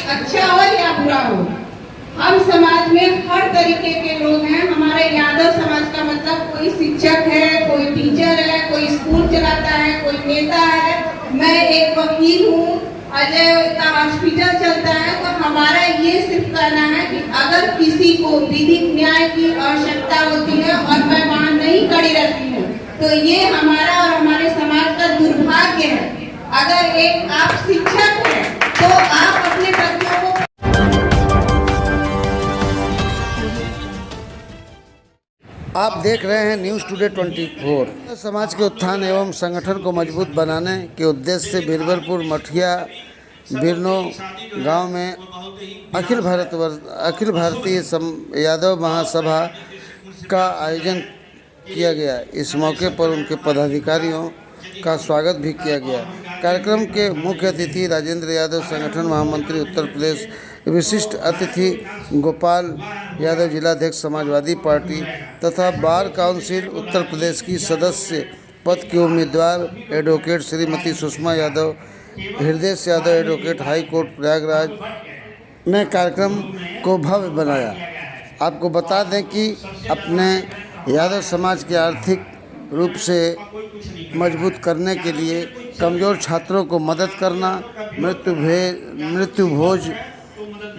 अच्छा हो या बुरा हो, हम समाज में हर तरीके के लोग हैं। हमारे यादव समाज का मतलब कोई शिक्षक है, कोई टीचर है, कोई स्कूल चलाता है, कोई नेता है। मैं एक वकील हूँ, अजय का हॉस्पिटल चलता है। तो हमारा ये सिर्फ कहना है कि अगर किसी को विधिक न्याय की आवश्यकता होती है और मैं वहाँ नहीं खड़ी रहती हूँ, तो ये हमारा और हमारे समाज का दुर्भाग्य है। अगर एक आप शिक्षक हैं तो आप अपने बच्चों को आप देख रहे हैं न्यूज़ टुडे 24। समाज के उत्थान एवं संगठन को मजबूत बनाने के उद्देश्य से बीरबलपुर मठिया बिरनो गांव में अखिल भारतीय यादव महासभा का आयोजन किया गया। इस मौके पर उनके पदाधिकारियों का स्वागत भी किया गया। कार्यक्रम के मुख्य अतिथि राजेंद्र यादव, संगठन महामंत्री उत्तर प्रदेश, विशिष्ट अतिथि गोपाल यादव, जिलाध्यक्ष समाजवादी पार्टी तथा बार काउंसिल उत्तर प्रदेश की सदस्य पद की उम्मीदवार एडवोकेट श्रीमती सुषमा यादव, हृदय Yadav, advocate high court Prayagraj ने कार्यक्रम को भव्य बनाया। आपको बता दें कि अपने यादव समाज के आर्थिक रूप से मजबूत करने के लिए कमज़ोर छात्रों को मदद करना, मृत्यु भोज,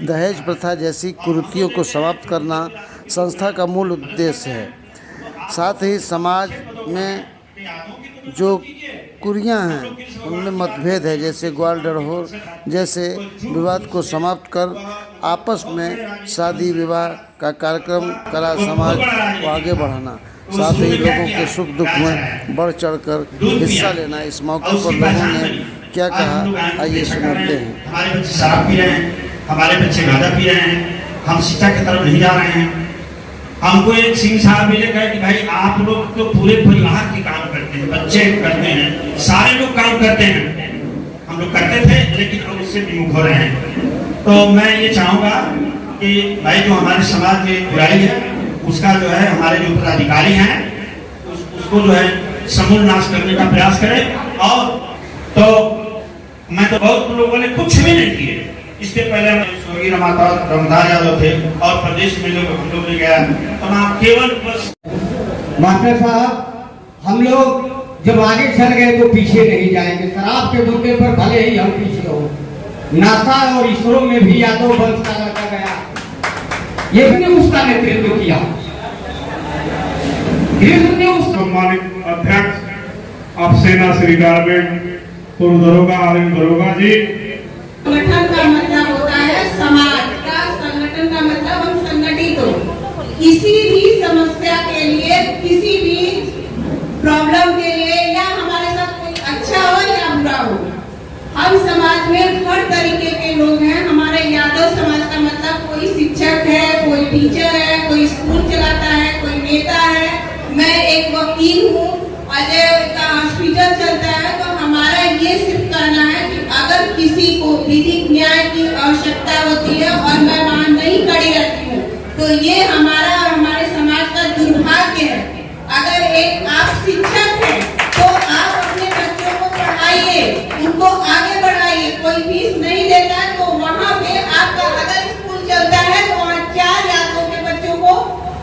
दहेज प्रथा जैसी कुरीतियों को समाप्त करना संस्था का मूल उद्देश्य है। साथ ही समाज में जो कुरियाँ हैं उनमें मतभेद है, जैसे ग्वाल डरहोर जैसे विवाद को समाप्त कर आपस में शादी विवाह का कार्यक्रम करा समाज को आगे बढ़ाना, साथ ही लोगों के सुख दुख में बढ़ चढ़कर हिस्सा लेना। इस मौके पर लोगों ने क्या कहा, आइए सुनते हैं। हमारे बच्चे शराब पी रहे हैं, हमारे बच्चे गांजा पी रहे हैं, हम शिक्षा की तरफ नहीं जा रहे हैं। हमको एक सिंह साहब मिले कहे कि भाई आप लोग तो पूरे परिवार के काम करते हैं, बच्चे करते हैं, सारे लोग काम करते हैं। हम लोग करते थे लेकिन अब उससे विमुख हो रहे हैं। तो मैं ये चाहूँगा कि भाई जो हमारे समाज में बुराई है उसका जो है हमारे जो पदाधिकारी हैं उसको जो है समूल नाश करने का प्रयास करें। और तो मैं तो बहुत लोगों ने कुछ भी नहीं किए। इसके पहले स्वर्गीय रमदास यादव थे और प्रदेश में हम लोग ने गया तमाम केवल बस मास्टर साहब, हम लोग जब आगे चल गए तो पीछे नहीं जाएंगे। शराब के मुद्दे पर भले ही हम पीछे हो, नासा और इसरो में भी यादव वंश का लड़का गया, ये भी उसका नेतृत्व किया। सम्मानित अध्यक्ष ऑफ सेना श्री गार्मेंट पूर्व दरोगा आनंद दरोगा जी। संगठन का मतलब होता है समाज का, संगठन का मतलब हम संगठित हो। किसी भी समस्या के लिए, किसी भी प्रॉब्लम के लिए, या हमारे साथ कोई अच्छा हो या बुरा हो, हम समाज में हर तरीके के लोग हैं। हमारे यादव समाज का मतलब कोई शिक्षक है, कोई टीचर है, कोई स्कूल चलाता है, कोई नेता है। मैं एक वकील हूँ, अजय का हॉस्पिटल चलता है। तो हमारा ये सिर्फ कहना है कि अगर किसी को विधिक न्याय की आवश्यकता होती है और मैं वहाँ नहीं खड़ी रहती हूँ, तो ये हमारा और हमारे समाज का दुर्भाग्य है। अगर एक आप शिक्षक हैं तो आप अपने बच्चों को पढ़ाइए, उनको आगे बढ़ाइए। कोई फीस नहीं देता है तो वहाँ पे आपका अगर स्कूल चलता है तो वहाँ 4 यादवों के बच्चों को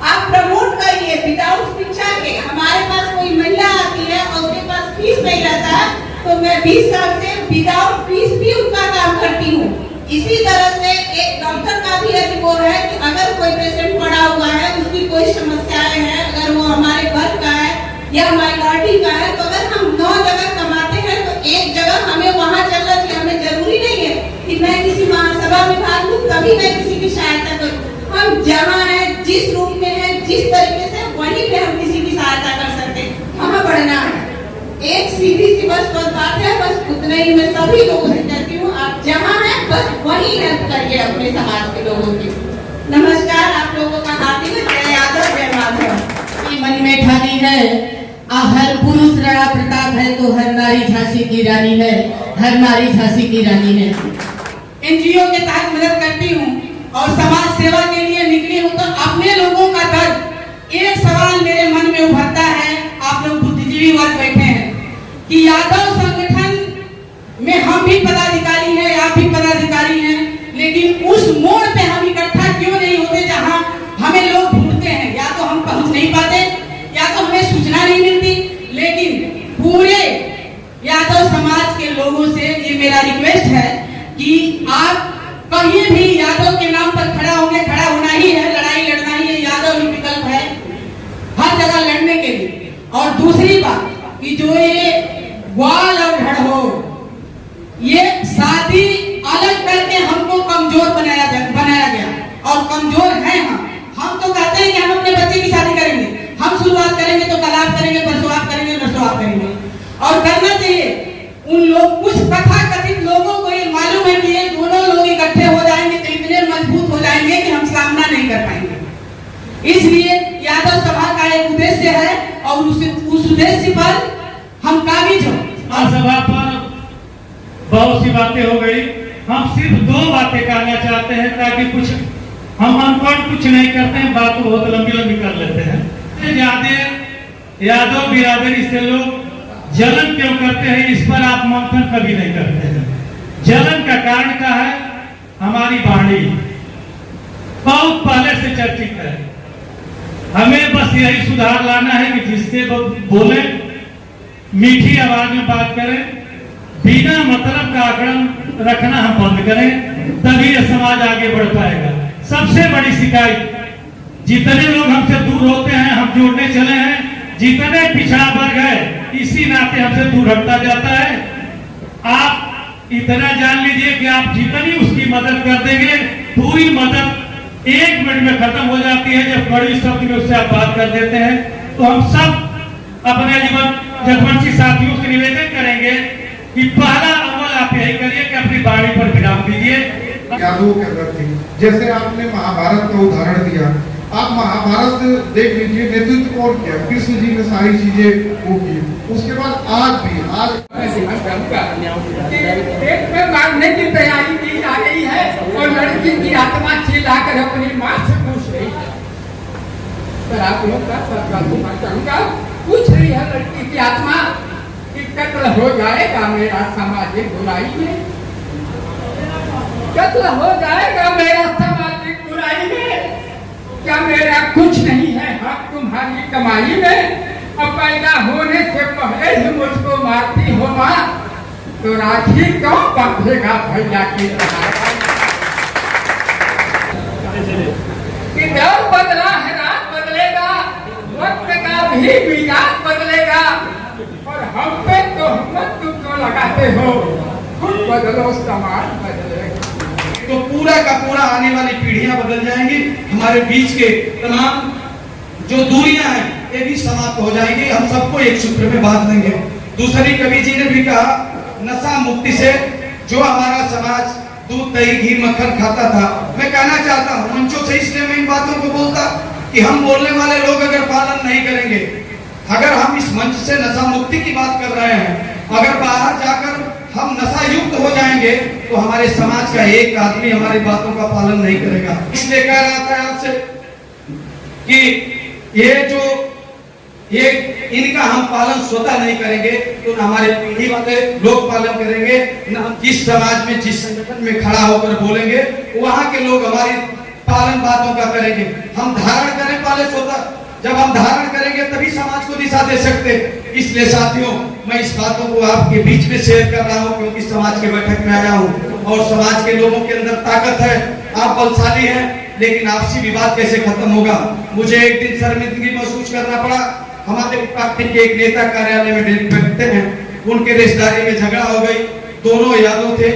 आप प्रमोट करिए विदाउट शिक्षा के। हमारे पास कोई महिला आती है और उसके पास फीस नहीं रहता है तो मैं 20 साल से विदाउट फीस भी उनका काम करती हूँ। इसी तरह से एक डॉक्टर का भी अधिकार है कि अगर कोई पेशेंट पड़ा हुआ है, उसकी कोई समस्याएं हैं, अगर वो हमारे वर्ग का है या माइनॉरिटी का है, तो अगर हम 9 जगह कमाते हैं तो एक जगह हमें वहाँ चलना चाहिए। हमें जरूरी नहीं है कि मैं किसी महासभा में भाग लूँ तभी मैं किसी की सहायता करूँ। हम जहाँ हैं, जिस रूप में है, जिस तरीके से, वहीं पे हम किसी की सहायता कर सकते हैं। वहाँ बढ़ना है। एक सीधी सी बस बात है, बस उतना ही मैं सभी लोगों से कहती हूँ, आप जहाँ हैं बस वहीं हेल्प करिए अपने समाज के लोगों की। नमस्कार, आप लोगों का हार्दिक जय यादव, जय माधव। मन में ठानी है, हर पुरुष राणा प्रताप है तो हर नारी झांसी की रानी है, हर नारी झांसी की रानी है। एनजीओ के तहत मदद करती हूँ और समाज सेवा के लिए निकली हूँ। तो अपने लोगों का दर्द, एक सवाल मेरे मन में उभरता है, आप लोग बुद्धिजीवी वर्ग बैठे हैं, कि यादव संगठन में हम भी पदाधिकारी हैं, आप भी पदाधिकारी हैं, लेकिन बात करेंगे और करना चाहिए। उन लोग कुछ तथाकथित लोगों को ये मालूम है कि ये दोनों लोग इकट्ठे हो जाएंगे तो इतने मजबूत हो जाएंगे कि हम सामना नहीं कर पाएंगे। इसलिए यादव सभा का एक उद्देश्य है और उस उद्देश्य पर हम काबिज हो। सभा पर बहुत सी बातें हो गई, हम सिर्फ 2 बातें कहना चाहते हैं ताकि कुछ हम अनपढ़ कुछ नहीं करते हैं, बात को बहुत लंबी लंबी कर लेते हैं। ज्यादा यादव बिरादरी से लोग जलन क्यों करते हैं, इस पर आप मंथन कभी नहीं करते हैं। जलन का कारण क्या है? हमारी वाणी बहुत पहले से चर्चित है। हमें बस यही सुधार लाना है कि जिससे बोले मीठी आवाज में बात करें, बिना मतलब का आकलन रखना हम बंद करें, तभी यह समाज आगे बढ़ पाएगा। सबसे बड़ी शिकायत, जितने लोग हमसे दूर होते हैं हम जोड़ने चले हैं, जितने पिछड़ा वर्ग है इसी नाते हमसे दूर हटता जाता है। आप इतना जान लीजिए कि आप जितनी उसकी मदद कर देंगे, पूरी मदद 1 मिनट में खत्म हो जाती है। जब कड़ी शब्द में उससे आप बात कर देते हैं तो हम सब अपने जीवन जगवंशी साथियों से निवेदन करेंगे कि पहला अमल आप यही करिए कि अपनी वाणी पर विराम दीजिए। यादवों के अंदर थी, जैसे आपने महाभारत का उदाहरण दिया, आप महाभारत देख लीजिए, नेतृत्व कौन किया? कृष्ण जी ने सारी चीजें वो की। उसके बाद आज पेट में मारने की तैयारी की जा रही है और लड़की की आत्मा चिल्लाकर अपनी माँ से पूछ रही है। पर आप लोग का चाहूंगा पूछ रही है लड़की की आत्मा कि कत्ल हो जाएगा मेरा सामाजिक बुराई में, कत्ल हो जाएगा मेरा सामाजिक बुराई में, क्या मेरा कुछ नहीं है हक तुम्हारी कमाई में? अब पैदा होने से पहले ही मुझको मारती हो माँ, तो राखी कौन बांधेगा भैया की कि दौर बदला है, रात बदलेगा, वक्त का भी मिजाज बदलेगा, और हम पे तो हिम्मत तुम क्यों लगाते हो? खुद बदलो समाज बदलेगा। तो पूरा का पूरा आने वाली पीढ़ियां बदल जाएंगी, हमारे बीच के तमाम जो दूरियां हैं ये भी समाप्त हो जाएंगी, हम सबको एक सूत्र में बांध देंगे। दूसरी कवि जी ने भी कहा, नशा मुक्ति से जो हमारा समाज दूध दही घी मक्खन खाता था। मैं कहना चाहता हूँ मंचों से, इसलिए मैं इन बातों को बोलता कि हम बोलने वाले लोग अगर पालन नहीं करेंगे, अगर हम इस मंच से नशा मुक्ति की बात कर रहे हैं, अगर बाहर जाकर हम नशा युक्त हो जाएंगे तो हमारे समाज का एक आदमी हमारी बातों का पालन नहीं करेगा। इसलिए कह रहा था आपसे कि ये इनका हम पालन स्वतः नहीं करेंगे तो न हमारे पीढ़ी वाले लोग पालन करेंगे, न हम जिस समाज में जिस संगठन में खड़ा होकर बोलेंगे वहां के लोग हमारी पालन बातों का करेंगे। हम धारण करें पहले स्वतः, जब हम धारण करेंगे तभी समाज को दिशा दे सकते। इसलिए साथियों, मैं इस बातों को आपके बीच में शेयर कर रहा हूं क्योंकि समाज के बैठक में आया हूं और समाज के लोगों के अंदर ताकत है, आप बलशाली हैं, लेकिन आपसी विवाद कैसे खत्म होगा? मुझे एक दिन शर्मिंदगी महसूस करना पड़ा। हमारे पार्टी के एक नेता कार्यालय में बैठते हैं, उनके रिश्तेदारी में झगड़ा हो गई, दोनों यादव थे।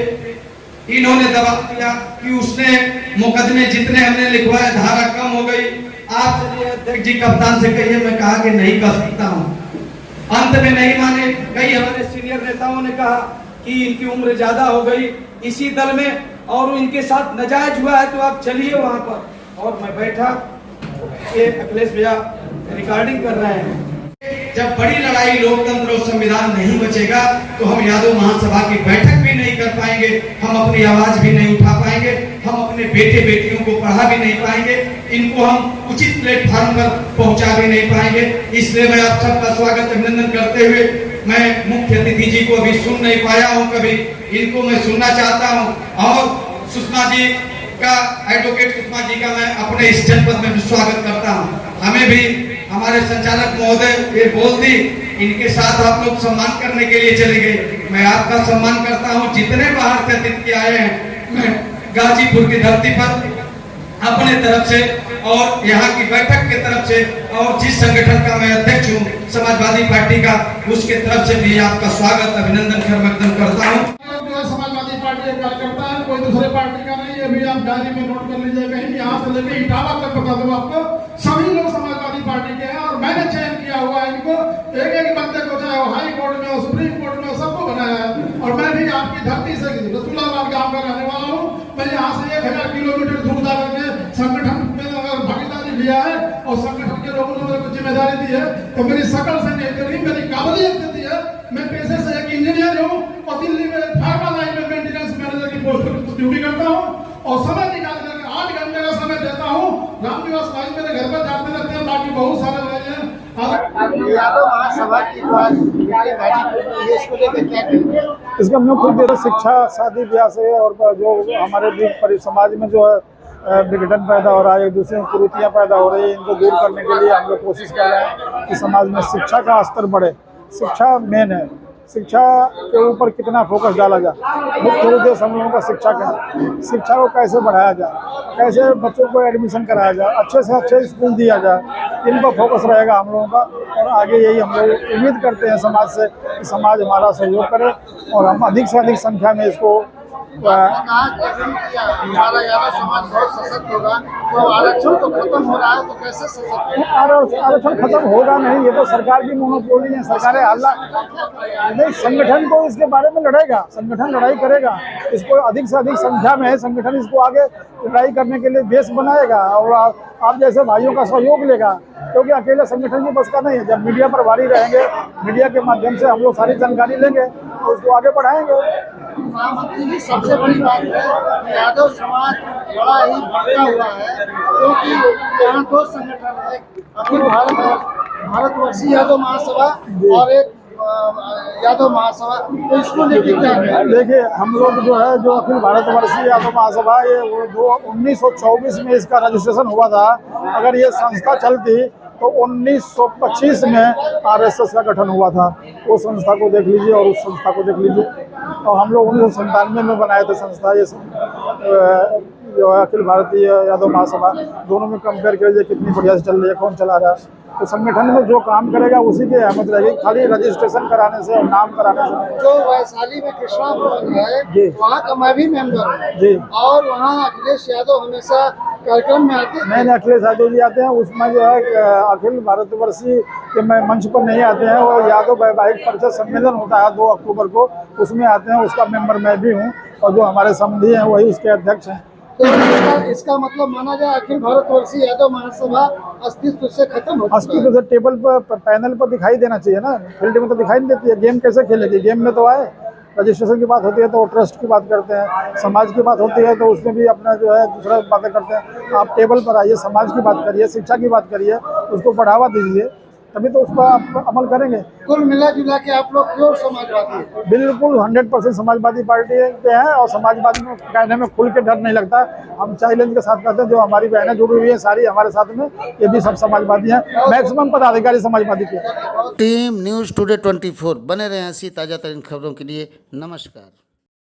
इन्होंने दबाव दिया कि उसने मुकदमे जितने हमने लिखवाए धारा कम हो गई, आप चलिए अध्यक्ष जी कप्तान से कहिए। मैं कहा कि नहीं कर सकता हूं। अंत में नहीं माने। कई हमारे सीनियर नेताओं ने कहा कि इनकी उम्र ज्यादा हो गई इसी दल में और इनके साथ नाजायज हुआ है तो आप चलिए वहां पर। और मैं बैठा, ये अखिलेश भैया रिकॉर्डिंग कर रहे हैं। जब बड़ी लड़ाई लोकतंत्र और संविधान नहीं बचेगा तो हम यादव महासभा की बैठक भी नहीं कर पाएंगे, हम अपनी आवाज भी नहीं उठा पाएंगे, हम अपने बेटे बेटियों को पढ़ा भी नहीं पाएंगे, इनको हम उचित प्लेटफॉर्म पर पहुंचा भी नहीं पाएंगे। इसलिए मैं आप सबका स्वागत अभिनंदन करते हुए, मैं मुख्य अतिथि जी को अभी सुन नहीं पाया हूं, कभी इनको मैं सुनना चाहता हूं और सुषमा जी का, एडवोकेट सुषमा जी का मैं अपने इस जनपद में स्वागत करता हूं। हमें भी हमारे संचालक महोदय ये बोल दी, इनके साथ आप लोग सम्मान करने के लिए चले गए। मैं आपका सम्मान करता हूं। जितने बाहर से अतिथि आए हैं, मैं गाजीपुर की धरती पर अपने तरफ से और यहाँ की बैठक के तरफ से और जिस संगठन का मैं अध्यक्ष हूँ समाजवादी पार्टी का, उसके तरफ से भी आपका स्वागत अभिनंदन करता हूँ। समाजवादी पार्टी का कार्यकर्ता है, कोई दूसरे पार्टी का नहीं। ये भी आप डायरी में नोट कर लीजिए, कहीं यहाँ से लेकर इटावा तक बता दूं आपको, सभी लोग समाजवादी पार्टी के हैं और मैंने चयन किया हुआ है इनको एक एक बंदे को, चाहे वो हाई कोर्ट में हो, सुप्रीम कोर्ट में हो, सबको बनाया है। और मैं भी आपकी धरती से रसूलाबाद गांव का रहने वाला हूँ। मैं यहाँ से 1000 किलोमीटर दूर जा करके संगठन में अगर भागीदारी लिया है और संगठन के लोगों ने मेरे को जिम्मेदारी दी है, तो मेरी शकल से नहीं करी, मेरी काबिलियत से दी है। मैं पेशे से एक इंजीनियर हूँ और दिल्ली में फार्मा लाइन में मेंटेनेंस मैनेजर की पोस्ट पर ड्यूटी करता हूँ और समय निकाल करके 8 घंटे का समय देता हूँ। रामनिवास भाई मेरे घर पर जाते रहते हैं, बाकी बहुत सारे रहे हैं। यादव महासभा की इसको लेकर क्या कहेंगे? इसका मुख्य उद्देश्य शिक्षा, शादी ब्याह से और जो हमारे समाज में जो है विघटन पैदा हो रहा है, एक दूसरे में कुरीतियाँ पैदा हो रही है, इनको दूर करने के लिए हम लोग कोशिश कर रहे हैं कि समाज में शिक्षा का स्तर बढ़े। शिक्षा मेन है, शिक्षा के ऊपर कितना फोकस डाला जाए, मुख्य उद्देश्य हम लोगों का शिक्षा का है। शिक्षा को कैसे बढ़ाया जाए, कैसे बच्चों को एडमिशन कराया जाए, अच्छे से अच्छे स्कूल दिया जाए, इन पर फोकस रहेगा हम लोगों का। और आगे यही हम लोग उम्मीद करते हैं समाज से कि समाज हमारा सहयोग करे और हम अधिक से अधिक संख्या में इसको हमारा यादव समाज बहुत सशक्त होगा। तो आरक्षण तो खत्म हो रहा है, तो कैसे सशक्त? आरक्षण खत्म होगा नहीं, ये तो सरकार की मोनोपोली है। सरकारें हल्ला नहीं, संगठन को इसके बारे में लड़ेगा, संगठन लड़ाई करेगा, इसको अधिक से अधिक संख्या में है संगठन इसको आगे लड़ाई करने के लिए देश बनाएगा और आप जैसे भाइयों का सहयोग लेगा, क्योंकि अकेले संगठन की बस का नहीं है। जब मीडिया प्रभारी रहेंगे, मीडिया के माध्यम से हम लोग सारी जानकारी लेंगे तो उसको आगे बढ़ाएंगे। महामंत्री जी, सबसे बड़ी बात है यादव समाज बड़ा ही बढ़ता हुआ है, क्योंकि यहाँ 2 संगठन है, अखिल भारतवर्षीय यादव महासभा और एक यादव महासभा। तो इसको लेकर क्या है? देखिए, हम लोग जो है जो अखिल भारतवर्षीय यादव महासभा, ये 1924 में इसका रजिस्ट्रेशन हुआ था। अगर ये संस्था चलती तो 1925 में आरएसएस का गठन हुआ था। वो संस्था को देख लीजिए और उस संस्था को देख लीजिए। और हम लोग 1997 में बनाए थे संस्था, ये जो है अखिल भारतीय यादव महासभा। दोनों में कंपेयर कर लीजिए कितनी बढ़िया से चल रही है, कौन चला रहा है। तो संगठन में जो काम करेगा उसी की अहमियत रहेगी, खाली रजिस्ट्रेशन कराने से और नाम कराने से। जो वैशाली में कृष्णा भवन है, वहाँ का मैं भी मेंबर हूँ जी, और वहाँ अखिलेश यादव हमेशा कार्यक्रम में आते हैं। नहीं, अखिलेश यादव जी आते हैं, उसमें जो है अखिल भारतवर्षीय के मंच पर नहीं आते हैं। वो यादव वैवाहिक परिषद सम्मेलन होता है 2 अक्टूबर को, उसमें आते हैं, उसका मेंबर मैं भी हूँ और जो हमारे संबंधी हैं वही उसके अध्यक्ष हैं। तो इसका मतलब माना जाए अखिल भारतवर्षीय यादव महासभा अस्तित्व से खत्म हो, अस्तित्व से टेबल पर पैनल पर दिखाई देना चाहिए ना, फील्ड में तो दिखाई नहीं देती है। गेम कैसे खेलेगी? गेम में तो आए, रजिस्ट्रेशन की बात होती है तो ट्रस्ट की बात करते हैं, समाज की बात होती है तो उसमें भी अपना जो है दूसरा बातें करते हैं। आप टेबल पर आइए, समाज की बात करिए, शिक्षा की बात करिए, उसको बढ़ावा दीजिए, तभी तो उस पर आप अमल करेंगे। कुल मिला जुला के आप लोग प्योर समाजवादी हैं? बिल्कुल 100% समाजवादी पार्टी पे है और समाजवादी में कहने में खुल के डर नहीं लगता। हम चैलेंज के साथ करते हैं, जो हमारी बहनें जुड़ी हुई हैं सारी हमारे साथ में, ये भी सब समाजवादी हैं, मैक्सिमम पदाधिकारी समाजवादी के। टीम न्यूज़ टुडे 24 बने रहे ऐसी ताज़ा तरीन खबरों के लिए। नमस्कार।